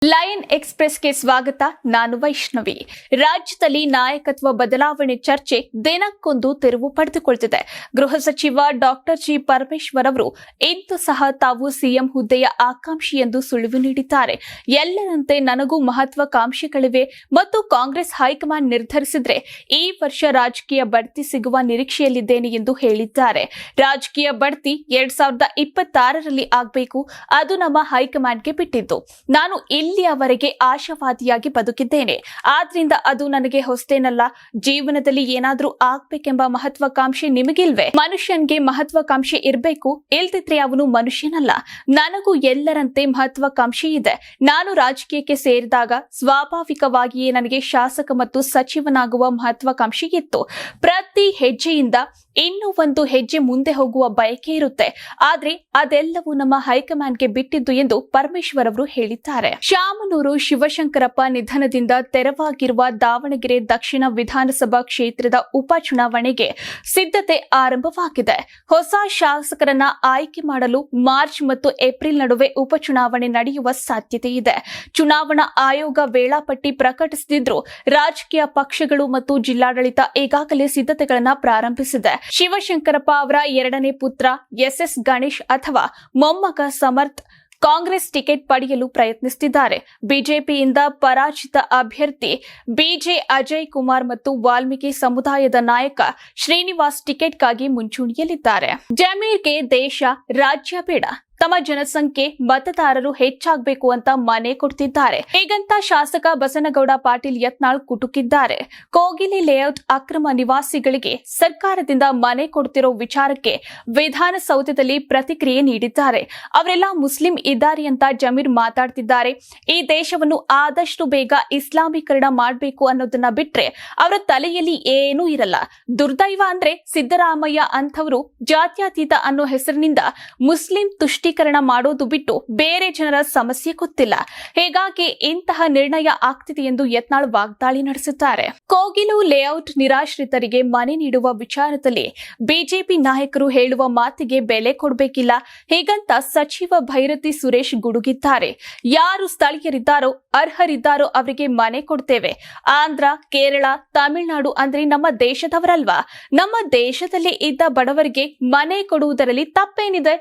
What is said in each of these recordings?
Lion ಎಕ್ಸ್‌ಪ್ರೆಸ್‌ಗೆ ಸ್ವಾಗತ. ನಾನು ವೈಷ್ಣವಿ. ರಾಜ್ಯದಲ್ಲಿ ನಾಯಕತ್ವ ಬದಲಾವಣೆ ಚರ್ಚೆ ದಿನಕ್ಕೊಂದು ತಿರುವು ಪಡೆದುಕೊಳ್ಳುತ್ತಿದೆ. ಗೃಹ ಸಚಿವ ಡಾಕ್ಟರ್ ಜಿ ಪರಮೇಶ್ವರ್ ಅವರು ಇಂದು ಸಹ ತಾವು ಸಿಎಂ ಹುದ್ದೆಯ ಆಕಾಂಕ್ಷಿ ಎಂದು ಸುಳಿವು ನೀಡಿದ್ದಾರೆ. ಎಲ್ಲರಂತೆ ನನಗೂ ಮಹತ್ವಾಕಾಂಕ್ಷೆಗಳಿವೆ ಮತ್ತು ಕಾಂಗ್ರೆಸ್ ಹೈಕಮಾಂಡ್ ನಿರ್ಧರಿಸಿದ್ರೆ ಈ ವರ್ಷ ರಾಜಕೀಯ ಬಡ್ತಿ ಸಿಗುವ ನಿರೀಕ್ಷೆಯಲ್ಲಿದ್ದೇನೆ ಎಂದು ಹೇಳಿದ್ದಾರೆ. ರಾಜಕೀಯ ಬಡ್ತಿ 2026ರಲ್ಲಿ ಆಗಬೇಕು, ಅದು ನಮ್ಮ ಹೈಕಮಾಂಡ್ಗೆ ಬಿಟ್ಟಿದ್ದು. ನಾನು ಇಲ್ಲಿಯವರೆಗೆ ಆಶಾವಾದಿಯಾಗಿ ಬದುಕಿದ್ದೇನೆ. ಆದ್ರಿಂದ ಅದು ನನಗೆ ಹೊಸತೇನಲ್ಲ. ಜೀವನದಲ್ಲಿ ಏನಾದ್ರೂ ಆಗ್ಬೇಕೆಂಬ ಮಹತ್ವಾಕಾಂಕ್ಷೆ ನಿಮಗಿಲ್ವೇ? ಮನುಷ್ಯನ್ಗೆ ಮಹತ್ವಾಕಾಂಕ್ಷೆ ಇರಬೇಕು, ಇಲ್ದಿದ್ರೆ ಅವನು ಮನುಷ್ಯನಲ್ಲ. ನನಗೂ ಎಲ್ಲರಂತೆ ಮಹತ್ವಾಕಾಂಕ್ಷೆ ಇದೆ. ನಾನು ರಾಜಕೀಯಕ್ಕೆ ಸೇರಿದಾಗ ಸ್ವಾಭಾವಿಕವಾಗಿಯೇ ನನಗೆ ಶಾಸಕ ಮತ್ತು ಸಚಿವನಾಗುವ ಮಹತ್ವಾಕಾಂಕ್ಷೆ ಇತ್ತು. ಪ್ರತಿ ಹೆಜ್ಜೆಯಿಂದ ಇನ್ನೂ ಒಂದು ಹೆಜ್ಜೆ ಮುಂದೆ ಹೋಗುವ ಬಯಕೆ ಇರುತ್ತೆ. ಆದ್ರೆ ಅದೆಲ್ಲವೂ ನಮ್ಮ ಹೈಕಮಾಂಡ್ಗೆ ಬಿಟ್ಟಿದ್ದು ಎಂದು ಪರಮೇಶ್ವರ್ ಅವರು ಹೇಳಿದ್ದಾರೆ. ಶಾಮನೂರು ಶಿವಶಂಕರಪ್ಪ ನಿಧನದಿಂದ ತೆರವಾಗಿರುವ ದಾವಣಗೆರೆ ದಕ್ಷಿಣ ವಿಧಾನಸಭಾ ಕ್ಷೇತ್ರದ ಉಪಚುನಾವಣೆಗೆ ಸಿದ್ಧತೆ ಆರಂಭವಾಗಿದೆ. ಹೊಸ ಶಾಸಕರನ್ನ ಆಯ್ಕೆ ಮಾಡಲು ಮಾರ್ಚ್ ಮತ್ತು ಏಪ್ರಿಲ್ ನಡುವೆ ಉಪಚುನಾವಣೆ ನಡೆಯುವ ಸಾಧ್ಯತೆ ಇದೆ. ಚುನಾವಣಾ ಆಯೋಗ ವೇಳಾಪಟ್ಟಿ ಪ್ರಕಟಿಸದಿದ್ರೂ ರಾಜಕೀಯ ಪಕ್ಷಗಳು ಮತ್ತು ಜಿಲ್ಲಾಡಳಿತ ಈಗಾಗಲೇ ಸಿದ್ಧತೆಗಳನ್ನು ಪ್ರಾರಂಭಿಸಿದೆ. ಶಿವಶಂಕರಪ್ಪ ಅವರ ಎರಡನೇ ಪುತ್ರ ಎಸ್ ಗಣೇಶ್ ಅಥವಾ ಮೊಮ್ಮಗ ಸಮರ್ಥ್ ಕಾಂಗ್ರೆಸ್ ಟಿಕೆಟ್ ಪಡೆಯಲು ಪ್ರಯತ್ನಿಸುತ್ತಿದ್ದಾರೆ. ಬಿಜೆಪಿಯಿಂದ ಪರಾಜಿತ ಅಭ್ಯರ್ಥಿ ಬಿಜೆ ಅಜಯ್ ಕುಮಾರ್ ಮತ್ತು ವಾಲ್ಮೀಕಿ ಸಮುದಾಯದ ನಾಯಕ ಶ್ರೀನಿವಾಸ್ ಟಿಕೆಟ್ಗಾಗಿ ಮುಂಚೂಣಿಯಲ್ಲಿದ್ದಾರೆ. ಜಮೀರ್ಗೆ ದೇಶ ರಾಜ್ಯ ಬೇಡ, ತಮ್ಮ ಜನಸಂಖ್ಯೆ ಮತದಾರರು ಹೆಚ್ಚಾಗಬೇಕು ಅಂತ ಮನೆ ಕೊಡ್ತಿದ್ದಾರೆ. ಹೀಗಂತ ಶಾಸಕ ಬಸನಗೌಡ ಪಾಟೀಲ್ ಯತ್ನಾಳ್ ಕುಟುಕಿದ್ದಾರೆ. ಕೋಗಿಲೆ ಲೇಔಟ್ ಅಕ್ರಮ ನಿವಾಸಿಗಳಿಗೆ ಸರ್ಕಾರದಿಂದ ಮನೆ ಕೊಡ್ತಿರೋ ವಿಚಾರಕ್ಕೆ ವಿಧಾನಸೌಧದಲ್ಲಿ ಪ್ರತಿಕ್ರಿಯೆ ನೀಡಿದ್ದಾರೆ. ಅವರೆಲ್ಲ ಮುಸ್ಲಿಂ ಇದ್ದಾರೆ ಅಂತ ಜಮೀರ್ ಮಾತಾಡ್ತಿದ್ದಾರೆ. ಈ ದೇಶವನ್ನು ಆದಷ್ಟು ಬೇಗ ಇಸ್ಲಾಮೀಕರಣ ಮಾಡಬೇಕು ಅನ್ನೋದನ್ನ ಬಿಟ್ರೆ ಅವರ ತಲೆಯಲ್ಲಿ ಏನೂ ಇರಲ್ಲ. ದುರ್ದೈವ ಅಂದ್ರೆ ಸಿದ್ದರಾಮಯ್ಯ ಅಂಥವರು ಜಾತ್ಯತೀತ ಅನ್ನೋ ಹೆಸರಿನಿಂದ ಮುಸ್ಲಿಂ ತುಷ್ಟೀಕರಣ ಮಾಡೋದು ಬಿಟ್ಟು ಬೇರೆ ಜನರ ಸಮಸ್ಯೆ ಗೊತ್ತಿಲ್ಲ. ಹೀಗಾಗಿ ಇಂತಹ ನಿರ್ಣಯ ಆಗ್ತಿದೆ ಎಂದು ಯತ್ನಾಳ್ ವಾಗ್ದಾಳಿ ನಡೆಸಿದ್ದಾರೆ. ಕೋಗಿಲು ಲೇಔಟ್ ನಿರಾಶ್ರಿತರಿಗೆ ಮನೆ ನೀಡುವ ವಿಚಾರದಲ್ಲಿ ಬಿಜೆಪಿ ನಾಯಕರು ಹೇಳುವ ಮಾತಿಗೆ ಬೆಲೆ ಕೊಡಬೇಕಿಲ್ಲ. ಹೀಗಂತ ಸಚಿವ ಭೈರತಿ ಸುರೇಶ್ ಗುಡುಗಿದ್ದಾರೆ. ಯಾರು ಸ್ಥಳೀಯರಿದ್ದಾರೋ ಅರ್ಹರಿದ್ದಾರೋ ಅವರಿಗೆ ಮನೆ ಕೊಡ್ತೇವೆ. ಆಂಧ್ರ, ಕೇರಳ, ತಮಿಳುನಾಡು ಅಂದ್ರೆ ನಮ್ಮ ದೇಶದವರಲ್ವಾ? ನಮ್ಮ ದೇಶದಲ್ಲಿ ಇದ್ದ ಬಡವರಿಗೆ ಮನೆ ಕೊಡುವುದರಲ್ಲಿ ತಪ್ಪೇನಿದೆ?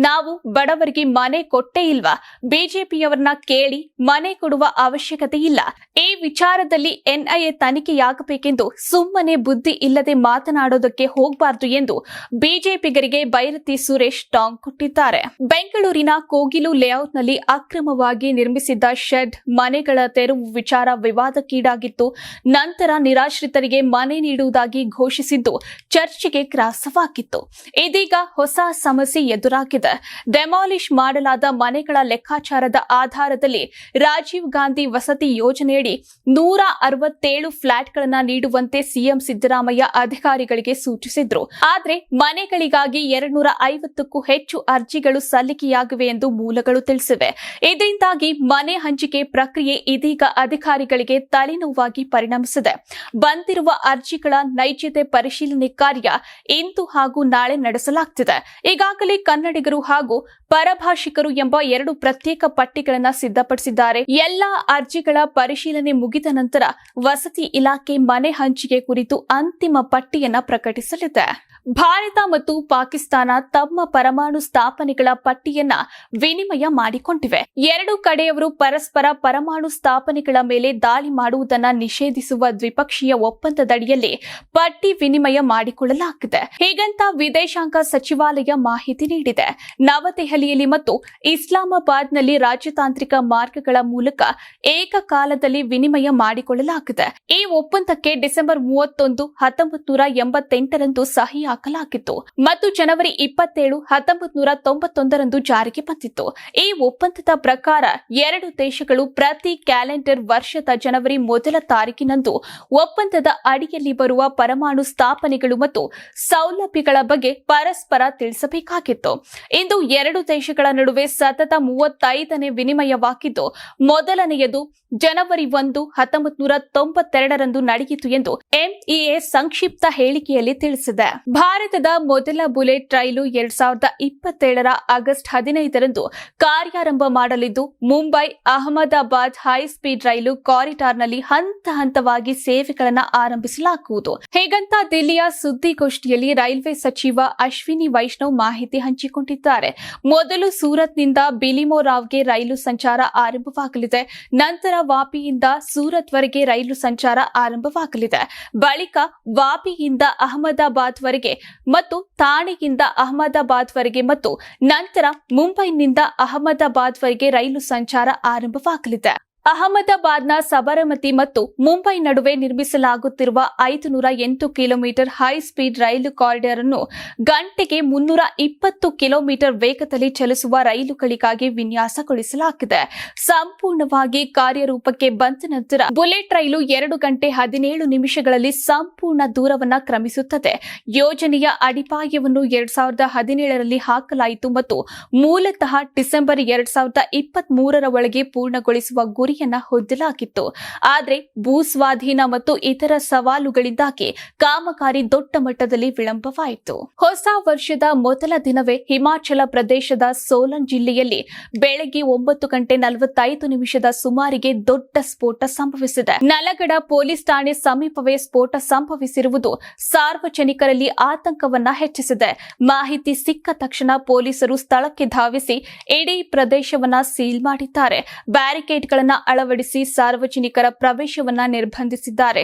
ನಾವು ಬಡವರಿಗೆ ಮನೆ ಕೊಟ್ಟೇ ಇಲ್ವಾ? ಬಿಜೆಪಿಯವರನ್ನ ಕೇಳಿ ಮನೆ ಕೊಡುವ ಅವಶ್ಯಕತೆ ಇಲ್ಲ. ಈ ವಿಚಾರದಲ್ಲಿ ಎನ್ಐಎ ತನಿಖೆಯಾಗಬೇಕೆಂದು ಸುಮ್ಮನೆ ಬುದ್ಧಿ ಇಲ್ಲದೆ ಮಾತನಾಡೋದಕ್ಕೆ ಹೋಗಬಾರದು ಎಂದು ಬಿಜೆಪಿಗರಿಗೆ ಭೈರತಿ ಸುರೇಶ್ ಟಾಂಗ್ ಕೊಟ್ಟಿದ್ದಾರೆ. ಬೆಂಗಳೂರಿನ ಕೋಗಿಲು ಲೇಔಟ್ನಲ್ಲಿ ಅಕ್ರಮವಾಗಿ ನಿರ್ಮಿಸಿದ್ದ ಶೆಡ್ ಮನೆಗಳ ತೆರವು ವಿಚಾರ ವಿವಾದಕ್ಕೀಡಾಗಿತ್ತು. ನಂತರ ನಿರಾಶ್ರಿತರಿಗೆ ಮನೆ ನೀಡುವುದಾಗಿ ಘೋಷಿಸಿದ್ದು ಚರ್ಚೆಗೆ ಗ್ರಾಸವಾಗಿತ್ತು. ಇದೀಗ ಹೊಸ ಸಮಸ್ಯೆ ಎದುರಾಗಿದೆ. ಡೆಮಾಲಿಷ್ ಮಾಡಲಾದ ಮನೆಗಳ ಲೆಕ್ಕಾಚಾರದ ಆಧಾರದಲ್ಲಿ ರಾಜೀವ್ ಗಾಂಧಿ ವಸತಿ ಯೋಜನೆಯಡಿ 167 ಫ್ಲಾಟ್ಗಳನ್ನು ನೀಡುವಂತೆ ಸಿಎಂ ಸಿದ್ದರಾಮಯ್ಯ ಅಧಿಕಾರಿಗಳಿಗೆ ಸೂಚಿಸಿದ್ರು. ಆದ್ರೆ ಮನೆಗಳಿಗಾಗಿ 250ಕ್ಕೂ ಹೆಚ್ಚು ಅರ್ಜಿಗಳು ಸಲ್ಲಿಕೆಯಾಗಿವೆ ಎಂದು ಮೂಲಗಳು ತಿಳಿಸಿವೆ. ಇದರಿಂದಾಗಿ ಮನೆ ಹಂಚಿಕೆ ಪ್ರಕ್ರಿಯೆ ಇದೀಗ ಅಧಿಕಾರಿಗಳಿಗೆ ತಲೆನೋವಾಗಿ ಪರಿಣಮಿಸಿದೆ. ಬಂದಿರುವ ಅರ್ಜಿಗಳ ನೈಜತೆ ಪರಿಶೀಲನೆ ಕಾರ್ಯ ಇಂದು ಹಾಗೂ ನಾಳೆ ನಡೆಸಲಾಗುತ್ತಿದೆ. ಈಗಾಗಲೇ ಕನ್ನಡಿಗರು ಹಾಗೂ ಪರಭಾಷಿಕರು ಎಂಬ 2 ಪ್ರತ್ಯೇಕ ಪಟ್ಟಿಗಳನ್ನು ಸಿದ್ಧಪಡಿಸಿದ್ದಾರೆ. ಎಲ್ಲಾ ಅರ್ಜಿಗಳ ಪರಿಶೀಲನೆ ಮುಗಿದ ನಂತರ ವಸತಿ ಇಲಾಖೆ ಮನೆ ಹಂಚಿಕೆ ಕುರಿತು ಅಂತಿಮ ಪಟ್ಟಿಯನ್ನ ಪ್ರಕಟಿಸಲಿದೆ. ಭಾರತ ಮತ್ತು ಪಾಕಿಸ್ತಾನ ತಮ್ಮ ಪರಮಾಣು ಸ್ಥಾಪನೆಗಳ ಪಟ್ಟಿಯನ್ನ ವಿನಿಮಯ ಮಾಡಿಕೊಂಡಿವೆ. ಎರಡೂ ಕಡೆಯವರು ಪರಸ್ಪರ ಪರಮಾಣು ಸ್ಥಾಪನೆಗಳ ಮೇಲೆ ದಾಳಿ ಮಾಡುವುದನ್ನು ನಿಷೇಧಿಸುವ ದ್ವಿಪಕ್ಷೀಯ ಒಪ್ಪಂದದಡಿಯಲ್ಲಿ ಪಟ್ಟಿ ವಿನಿಮಯ ಮಾಡಿಕೊಳ್ಳಲಾಗಿದೆ. ಹೀಗಂತ ವಿದೇಶಾಂಗ ಸಚಿವಾಲಯ ಮಾಹಿತಿ ನೀಡಿದೆ. ನವದೆಹಲಿಯಲ್ಲಿ ಮತ್ತು ಇಸ್ಲಾಮಾಬಾದ್ನಲ್ಲಿ ರಾಜತಾಂತ್ರಿಕ ಮಾರ್ಗಗಳ ಮೂಲಕ ಏಕಕಾಲದಲ್ಲಿ ವಿನಿಮಯ ಮಾಡಿಕೊಳ್ಳಲಾಗಿದೆ. ಈ ಒಪ್ಪಂದಕ್ಕೆ ಡಿಸೆಂಬರ್ 31, 1988ರಂದು ಸಹಿ ಹಾಕಲಾಗಿತ್ತು ಮತ್ತು ಜನವರಿ 27, 1991ರಂದು ಜಾರಿಗೆ ಬಂದಿತ್ತು. ಈ ಒಪ್ಪಂದದ ಪ್ರಕಾರ 2 ದೇಶಗಳು ಪ್ರತಿ ಕ್ಯಾಲೆಂಡರ್ ವರ್ಷದ ಜನವರಿ 1ರ ತಾರೀಕಿನಂದು ಒಪ್ಪಂದದ ಅಡಿಯಲ್ಲಿ ಬರುವ ಪರಮಾಣು ಸ್ಥಾಪನೆಗಳು ಮತ್ತು ಸೌಲಭ್ಯಗಳ ಬಗ್ಗೆ ಪರಸ್ಪರ ತಿಳಿಸಬೇಕಾಗಿತ್ತು. ಇಂದು 2 ದೇಶಗಳ ನಡುವೆ ಸತತ 35ನೇ ವಿನಿಮಯವಾಗಿದ್ದು ಮೊದಲನೆಯದು ಜನವರಿ 1, 1992ರಂದು ನಡೆಯಿತು ಎಂದು ಎಂಇಎ ಸಂಕ್ಷಿಪ್ತ ಹೇಳಿಕೆಯಲ್ಲಿ ತಿಳಿಸಿದೆ. ಭಾರತದ ಮೊದಲ ಬುಲೆಟ್ ರೈಲು 2027 ಆಗಸ್ಟ್ 15ರಂದು ಕಾರ್ಯಾರಂಭ ಮಾಡಲಿದ್ದು, ಮುಂಬೈ ಅಹಮದಾಬಾದ್ ಹೈಸ್ಪೀಡ್ ರೈಲು ಕಾರಿಡಾರ್ನಲ್ಲಿ ಹಂತ ಹಂತವಾಗಿ ಸೇವೆಗಳನ್ನು ಆರಂಭಿಸಲಾಗುವುದು. ಹೀಗಂತ ದಿಲ್ಲಿಯ ಸುದ್ದಿಗೋಷ್ಠಿಯಲ್ಲಿ ರೈಲ್ವೆ ಸಚಿವ ಅಶ್ವಿನಿ ವೈಷ್ಣವ್ ಮಾಹಿತಿ ಹಂಚಿಕೊಂಡಿದ್ದಾರೆ. ಮೊದಲು ಸೂರತ್ನಿಂದ ಬಿಲಿಮೊರಾವ್ಗೆ ರೈಲು ಸಂಚಾರ ಆರಂಭವಾಗಲಿದೆ. ನಂತರ ವಾಪಿಯಿಂದ ಸೂರತ್ವರೆಗೆ ರೈಲು ಸಂಚಾರ ಆರಂಭವಾಗಲಿದೆ. ಬಳಿಕ ವಾಪಿಯಿಂದ ಅಹಮದಾಬಾದ್ವರೆಗೆ ಮತ್ತು ಥಾಣೆಯಿಂದ ಅಹಮದಾಬಾದ್ವರೆಗೆ ಮತ್ತು ನಂತರ ಮುಂಬೈನಿಂದ ಅಹಮದಾಬಾದ್ವರೆಗೆ ರೈಲು ಸಂಚಾರ ಆರಂಭವಾಗಲಿದೆ. ಅಹಮದಾಬಾದ್ನ ಸಬರಮತಿ ಮತ್ತು ಮುಂಬೈ ನಡುವೆ ನಿರ್ಮಿಸಲಾಗುತ್ತಿರುವ 508 ಕಿಲೋಮೀಟರ್ ಹೈ ಸ್ಪೀಡ್ ರೈಲು ಕಾರಿಡಾರ್ ಅನ್ನು ಗಂಟೆಗೆ 320 ಕಿಲೋಮೀಟರ್ ವೇಗದಲ್ಲಿ ಚಲಿಸುವ ರೈಲುಗಳಿಗಾಗಿ ವಿನ್ಯಾಸಗೊಳಿಸಲಾಗಿದೆ. ಸಂಪೂರ್ಣವಾಗಿ ಕಾರ್ಯರೂಪಕ್ಕೆ ಬಂದ ನಂತರ ಬುಲೆಟ್ ರೈಲು 2 ಗಂಟೆ 17 ನಿಮಿಷಗಳಲ್ಲಿ ಸಂಪೂರ್ಣ ದೂರವನ್ನು ಕ್ರಮಿಸುತ್ತದೆ. ಯೋಜನೆಯ ಅಡಿಪಾಯವನ್ನು 2017ರಲ್ಲಿ ಹಾಕಲಾಯಿತು ಮತ್ತು ಮೂಲತಃ ಡಿಸೆಂಬರ್ 2023ರ ಒಳಗೆ ಪೂರ್ಣಗೊಳಿಸುವ ಗುರಿ ಹೊಂದಲಾಗಿತ್ತು. ಆದರೆ ಭೂಸ್ವಾಧೀನ ಮತ್ತು ಇತರ ಸವಾಲುಗಳಿಂದಾಗಿ ಕಾಮಗಾರಿ ದೊಡ್ಡ ಮಟ್ಟದಲ್ಲಿ ವಿಳಂಬವಾಯಿತು. ಹೊಸ ವರ್ಷದ ಮೊದಲ ದಿನವೇ ಹಿಮಾಚಲ ಪ್ರದೇಶದ ಸೋಲನ್ ಜಿಲ್ಲೆಯಲ್ಲಿ ಬೆಳಗ್ಗೆ 9 ಗಂಟೆ 45 ನಿಮಿಷದ ಸುಮಾರಿಗೆ ದೊಡ್ಡ ಸ್ಫೋಟ ಸಂಭವಿಸಿದೆ. ನಲಗಡ ಪೊಲೀಸ್ ಠಾಣೆ ಸಮೀಪವೇ ಸ್ಫೋಟ ಸಂಭವಿಸಿರುವುದು ಸಾರ್ವಜನಿಕರಲ್ಲಿ ಆತಂಕವನ್ನ ಹೆಚ್ಚಿಸಿದೆ. ಮಾಹಿತಿ ಸಿಕ್ಕ ತಕ್ಷಣ ಪೊಲೀಸರು ಸ್ಥಳಕ್ಕೆ ಧಾವಿಸಿ ಇಡೀ ಪ್ರದೇಶವನ್ನ ಸೀಲ್ ಮಾಡಿದ್ದಾರೆ. ಬ್ಯಾರಿಕೇಡ್ಗಳನ್ನು ಅಳವಡಿಸಿ ಸಾರ್ವಜನಿಕರ ಪ್ರವೇಶವನ್ನ ನಿರ್ಬಂಧಿಸಿದ್ದಾರೆ.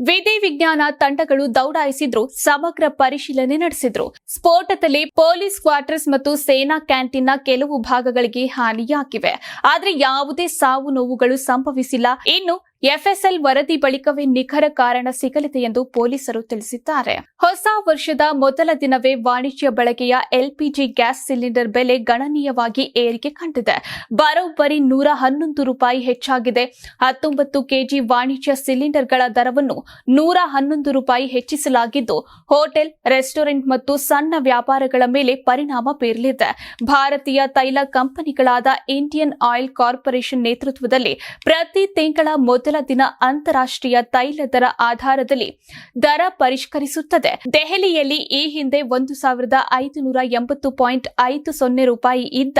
ವಿಧಿವಿಜ್ಞಾನ ತಂಡಗಳು ದೌಡಾಯಿಸಿದ್ರು, ಸಮಗ್ರ ಪರಿಶೀಲನೆ ನಡೆಸಿದ್ರು. ಸ್ಫೋಟದಲ್ಲಿ ಪೊಲೀಸ್ ಕ್ವಾರ್ಟರ್ಸ್ ಮತ್ತು ಸೇನಾ ಕ್ಯಾಂಟೀನ್ನ ಕೆಲವು ಭಾಗಗಳಿಗೆ ಹಾನಿಯಾಗಿವೆ. ಆದರೆ ಯಾವುದೇ ಸಾವು ನೋವುಗಳು ಸಂಭವಿಸಿಲ್ಲ. ಇನ್ನು ಎಫ್ಎಸ್ಎಲ್ ವರದಿ ಬಳಿಕವೇ ನಿಖರ ಕಾರಣ ಸಿಗಲಿದೆ ಎಂದು ಪೊಲೀಸರು ತಿಳಿಸಿದ್ದಾರೆ. ಹೊಸ ವರ್ಷದ ಮೊದಲ ದಿನವೇ ವಾಣಿಜ್ಯ ಬಳಕೆಯ ಎಲ್ಪಿಜಿ ಗ್ಯಾಸ್ ಸಿಲಿಂಡರ್ ಬೆಲೆ ಗಣನೀಯವಾಗಿ ಏರಿಕೆ ಕಂಡಿದೆ. ಬರೋಬ್ಬರಿ ₹111 ಹೆಚ್ಚಾಗಿದೆ. 19 ಕೆಜಿ ವಾಣಿಜ್ಯ ಸಿಲಿಂಡರ್ಗಳ ದರವನ್ನು ₹111 ಹೆಚ್ಚಿಸಲಾಗಿದ್ದು, ಹೋಟೆಲ್, ರೆಸ್ಟೋರೆಂಟ್ ಮತ್ತು ಸಣ್ಣ ವ್ಯಾಪಾರಗಳ ಮೇಲೆ ಪರಿಣಾಮ ಬೀರಲಿದೆ. ಭಾರತೀಯ ತೈಲ ಕಂಪನಿಗಳಾದ ಇಂಡಿಯನ್ ಆಯಿಲ್ ಕಾರ್ಪೊರೇಷನ್ ನೇತೃತ್ವದಲ್ಲಿ ಪ್ರತಿ ತಿಂಗಳ ಮೊದಲ ದಿನ ಅಂತಾರಾಷ್ಟ್ರೀಯ ತೈಲ ದರ ಆಧಾರದಲ್ಲಿ ದರ ಪರಿಷ್ಕರಿಸುತ್ತದೆ. ದೆಹಲಿಯಲ್ಲಿ ಈ ಹಿಂದೆ ₹1,580.50 ಇದ್ದ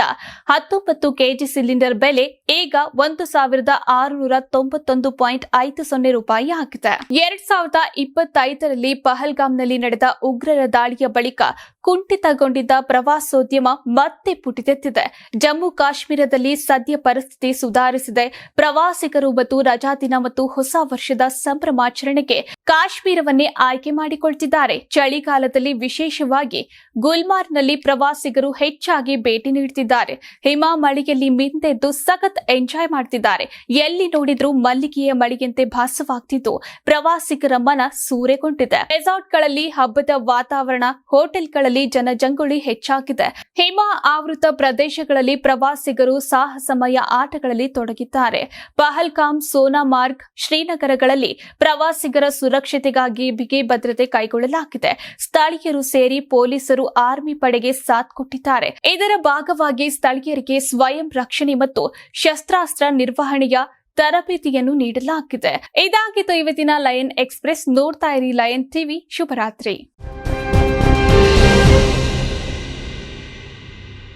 19 ಕೆಜಿ ಸಿಲಿಂಡರ್ ಬೆಲೆ ಈಗ ₹1,691.50 ಆಗಿದೆ. 2025ರಲ್ಲಿ ಪಹಲ್ಗಾಮ್ನಲ್ಲಿ ನಡೆದ ಉಗ್ರರ ದಾಳಿಯ ಬಳಿಕ ಕುಂಠಿತಗೊಂಡಿದ್ದ ಪ್ರವಾಸೋದ್ಯಮ ಮತ್ತೆ ಪುಟಿದೆದ್ದಿದೆ. ಜಮ್ಮು ಕಾಶ್ಮೀರದಲ್ಲಿ ಸದ್ಯ ಪರಿಸ್ಥಿತಿ ಸುಧಾರಿಸಿದೆ. ಪ್ರವಾಸಿಗರು ಮತ್ತು ರಜಾದಿನ ಮತ್ತು ಹೊಸ ವರ್ಷದ ಸಂಭ್ರಮಾಚರಣೆಗೆ ಕಾಶ್ಮೀರವನ್ನೇ ಆಯ್ಕೆ ಮಾಡಿಕೊಳ್ತಿದ್ದಾರೆ. ಚಳಿಗಾಲದಲ್ಲಿ ವಿಶೇಷವಾಗಿ ಗುಲ್ಮಾರ್ಗ್ನಲ್ಲಿ ಪ್ರವಾಸಿಗರು ಹೆಚ್ಚಾಗಿ ಭೇಟಿ ನೀಡುತ್ತಿದ್ದಾರೆ. ಹಿಮ ಮಳೆಯಲ್ಲಿ ಮಿಂದೆದ್ದು ಸಖತ್ ಎಂಜಾಯ್ ಮಾಡ್ತಿದ್ದಾರೆ. ಎಲ್ಲಿ ನೋಡಿದ್ರೂ ಮಲ್ಲಿಗೆಯ ಮಳೆಯಂತೆ ಭಾಸವಾಗ್ತಿದ್ದು ಪ್ರವಾಸಿಗರ ಮನ ಸೂರೆಗೊಂಡಿದೆ. ರೆಸಾರ್ಟ್ಗಳಲ್ಲಿ ಹಬ್ಬದ ವಾತಾವರಣ, ಹೋಟೆಲ್ಗಳಲ್ಲಿ ಜನಜಂಗುಳಿ ಹೆಚ್ಚಾಗಿದೆ. ಹಿಮ ಆವೃತ ಪ್ರದೇಶಗಳಲ್ಲಿ ಪ್ರವಾಸಿಗರು ಸಾಹಸಮಯ ಆಟಗಳಲ್ಲಿ ತೊಡಗಿದ್ದಾರೆ. ಪಹಲ್ಗಾಮ್, ಸೋನಾಮಾರ್ಗ್, ಶ್ರೀನಗರಗಳಲ್ಲಿ ಪ್ರವಾಸಿಗರ ಸುರಕ್ಷತೆಗಾಗಿ ಬಿಗಿ ಭದ್ರತೆ ಕೈಗೊಳ್ಳಲಾಗಿದೆ. ಸ್ಥಳೀಯರು ಸೇರಿ ಪೊಲೀಸರು, ಆರ್ಮಿ ಪಡೆಗೆ ಸಾಥ್ ಕೊಟ್ಟಿದ್ದಾರೆ. ಇದರ ಭಾಗವಾಗಿ ಸ್ಥಳೀಯರಿಗೆ ಸ್ವಯಂ ರಕ್ಷಣೆ ಮತ್ತು ಶಸ್ತ್ರಾಸ್ತ್ರ ನಿರ್ವಹಣೆಯ ತರಬೇತಿಯನ್ನು ನೀಡಲಾಗಿದೆ. ಇದಾಗಿತ್ತು ಇವತ್ತಿನ ಲಯನ್ ಎಕ್ಸ್‌ಪ್ರೆಸ್. ನೋಡ್ತಾ ಇರಿ ಲಯನ್ ಟಿವಿ. ಶುಭರಾತ್ರಿ.